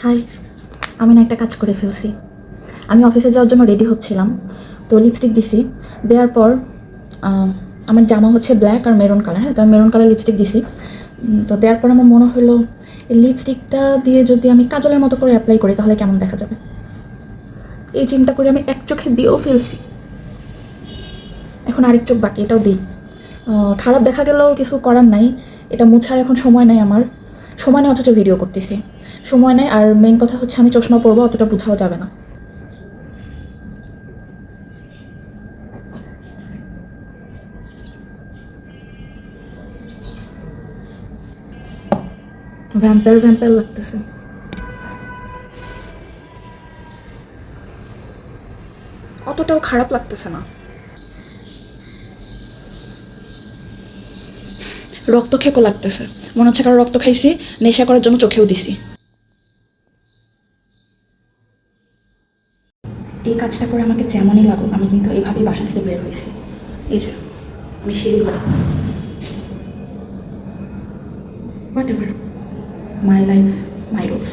High, আমি না একটা কাজ করে ফেলছি। আমি অফিসে যাওয়ার জন্য রেডি হচ্ছিলাম, তো লিপস্টিক দিছি। দেওয়ার পর আমার জামা হচ্ছে ব্ল্যাক আর মেরুন কালার, হ্যাঁ, তো আমি মেরুন কালার লিপস্টিক দিছি। তো দেওয়ার পর আমার মনে হলো এই লিপস্টিকটা দিয়ে যদি আমি কাজলের মতো করে অ্যাপ্লাই করি তাহলে কেমন দেখা যাবে। এই চিন্তা করে আমি এক চোখে দিয়েও ফেলছি, এখন আরেক চোখ বাকি, এটাও দিই। খারাপ দেখা গেলেও কিছু করার নাই, এটা মুছার এখন সময় নাই আমার। সময় নেই, অথচ ভিডিও করতেছি, সময় নেই। আর মেইন কথা হচ্ছে আমি চশমা পরবো, অতটা বোঝাও যাবে না। ভ্যাম্পায়ার ভ্যাম্পায়ার লাগতেছে। অতটাও খারাপ লাগতেছে না। রক্ত খেকো লাগতেছে, মনে হচ্ছে কারো রক্ত খাইছি, নেশা করার জন্য চোখেও দিছি। এই কাজটা করে আমাকে যেমনই লাগুক, আমি কিন্তু এইভাবেই বাসা থেকে বের হয়েছি। এই যে আমি সিঁড়ি ঘরে, what ever, my life my rules.